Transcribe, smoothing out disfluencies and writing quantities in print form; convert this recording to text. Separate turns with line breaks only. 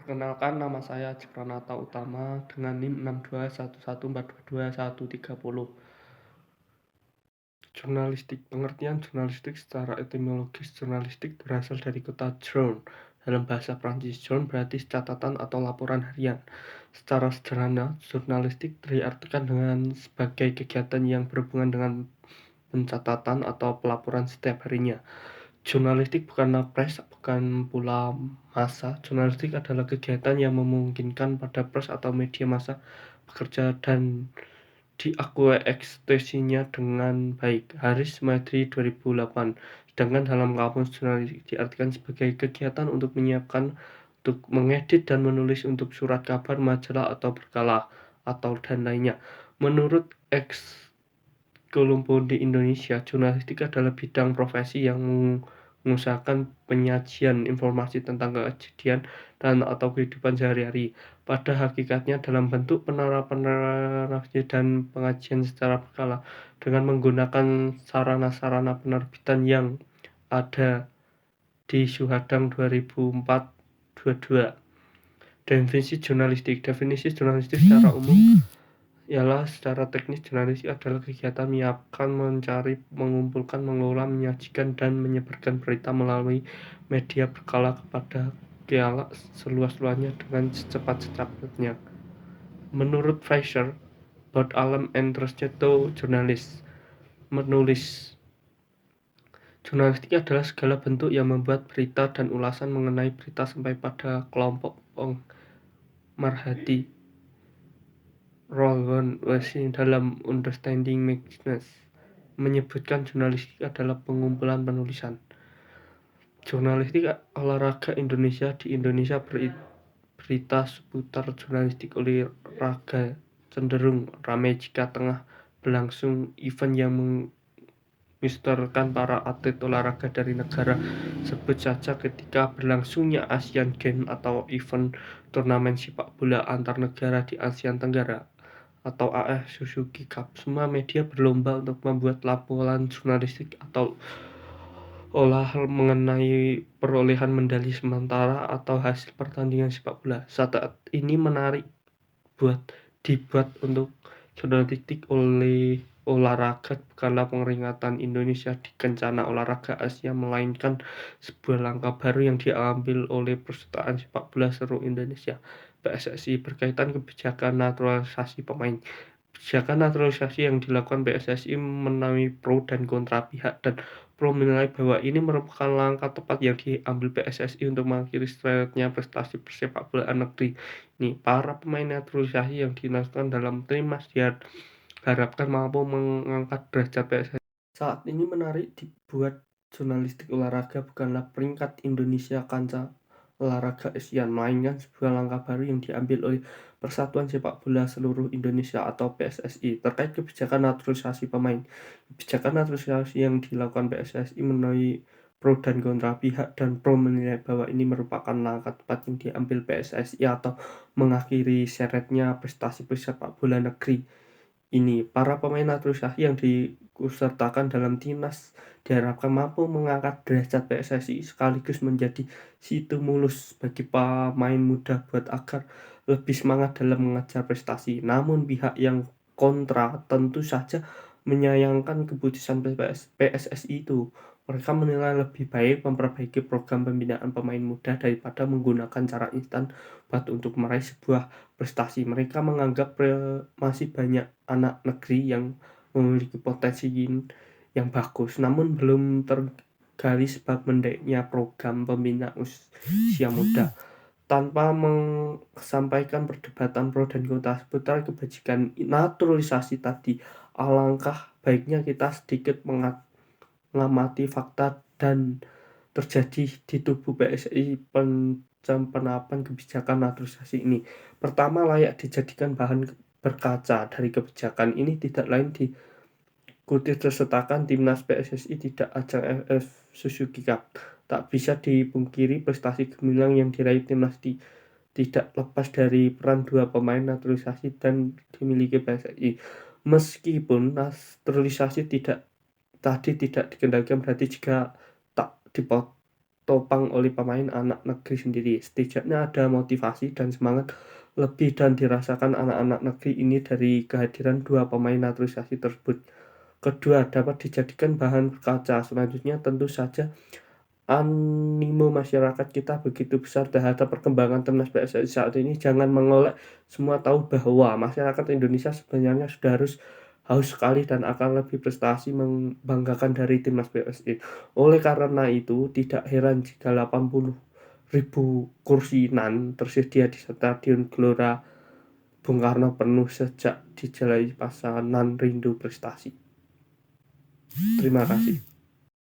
Perkenalkan, nama saya Pranata Utama dengan NIM 6211422130. Jurnalistik. Pengertian jurnalistik secara etimologis, jurnalistik berasal dari kata jour. Dalam bahasa Prancis, jour berarti catatan atau laporan harian. Secara sederhana, jurnalistik diartikan dengan sebagai kegiatan yang berhubungan dengan pencatatan atau pelaporan setiap harinya. Jurnalistik bukanlah pers, bukan pula massa. Jurnalistik adalah kegiatan yang memungkinkan pada pers atau media massa bekerja dan diakui eksistensinya dengan baik. Haris Madri 2008. Sedangkan dalam kamus jurnalistik diartikan sebagai kegiatan untuk menyiapkan, untuk mengedit dan menulis untuk surat kabar, majalah atau berkala atau dan lainnya. Menurut Kolombo di Indonesia, jurnalistik adalah bidang profesi yang mengusahakan penyajian informasi tentang kejadian dan atau kehidupan sehari-hari. Pada hakikatnya dalam bentuk penarapan dan pengajian secara berkala dengan menggunakan sarana-sarana penerbitan yang ada di Suhadang 2004-22. Definisi jurnalistik secara umum ialah secara teknis jurnalistik adalah kegiatan menyiapkan, mencari, mengumpulkan, mengelola, menyajikan, dan menyebarkan berita melalui media berkala kepada khalayak seluas-luasnya dengan secepat-cepatnya. Menurut Fraser, Bud Alam and Rosetto, menulis, jurnalistik adalah segala bentuk yang membuat berita dan ulasan mengenai berita sampai pada kelompok pemerhati. Rowan Washing dalam Understanding Magazine menyebutkan jurnalistik adalah pengumpulan penulisan. Jurnalistik olahraga Indonesia. Di Indonesia berita seputar jurnalistik olahraga cenderung ramai jika tengah berlangsung event yang mengisytiharkan para atlet olahraga dari negara. Sebut saja ketika berlangsungnya Asian Games atau event turnamen sepak bola antar negara di Asia Tenggara atau AF Suzuki Cup. Semua media berlomba untuk membuat laporan jurnalistik atau olah mengenai perolehan medali sementara atau hasil pertandingan sepak bola. Saat ini menarik dibuat untuk jurnalistik oleh olahraga bukanlah peringatan Indonesia di Kencana Olahraga Asia, melainkan sebuah langkah baru yang diambil oleh Persatuan Sepak Bola Seluruh Indonesia (PSSI) berkaitan kebijakan naturalisasi pemain. Kebijakan naturalisasi yang dilakukan PSSI menemui pro dan kontra pihak, dan pro menilai bahwa ini merupakan langkah tepat yang diambil PSSI untuk mengakhiri seretnya prestasi persepak bolaan negeri ini. Para pemain naturalisasi yang dilakukan dalam timnas diharapkan mampu mengangkat derajat PSSI. Saat ini menarik dibuat jurnalistik olahraga bukanlah peringkat Indonesia kancah olahraga ASEAN, melainkan sebuah langkah baru yang diambil oleh Persatuan Sepak Bola Seluruh Indonesia atau PSSI terkait kebijakan naturalisasi pemain. Kebijakan naturalisasi yang dilakukan PSSI menemui pro dan kontra pihak, dan pro menilai bahwa ini merupakan langkah tepat yang diambil PSSI atau mengakhiri seretnya prestasi sepak bola negeri ini. Para pemain naturalisasi yang diikutsertakan dalam timnas diharapkan mampu mengangkat derajat PSSI sekaligus menjadi stimulus bagi pemain muda buat agar lebih semangat dalam mengejar prestasi. Namun pihak yang kontra tentu saja menyayangkan keputusan PSSI itu. Mereka menilai lebih baik memperbaiki program pembinaan pemain muda daripada menggunakan cara instan untuk meraih sebuah prestasi. Mereka menganggap masih banyak anak negeri yang memiliki potensi yang bagus, namun belum tergali sebab mendeknya program pembinaan usia muda. Tanpa menyampaikan perdebatan pro dan kontra seputar kebijakan naturalisasi tadi, alangkah baiknya kita sedikit mengamati fakta dan terjadi di tubuh PSSI penerapan kebijakan naturalisasi ini. Pertama, layak dijadikan bahan berkaca dari kebijakan ini tidak lain diikutsertakan timnas PSSI tidak ajang AF Suzuki Cup. Tak bisa dipungkiri prestasi gemilang yang diraih timnas tidak lepas dari peran dua pemain naturalisasi dan dimiliki PSSI. Meskipun naturalisasi tidak dikendalikan, berarti jika tak ditopang oleh pemain anak negeri sendiri. Setidaknya ada motivasi dan semangat lebih dan dirasakan anak-anak negeri ini dari kehadiran dua pemain naturalisasi tersebut. Kedua, dapat dijadikan bahan kaca. Selanjutnya, tentu saja animo masyarakat kita begitu besar terhadap perkembangan timnas PSSI saat ini. Jangan mengolek, semua tahu bahwa masyarakat Indonesia sebenarnya sudah haus sekali dan akan lebih prestasi membanggakan dari timnas PSSI. Oleh karena itu, tidak heran jika 80.000 kursi NAN tersedia di Stadion Gelora Bung Karno penuh sejak dijalani pasangan NAN rindu prestasi. Terima kasih.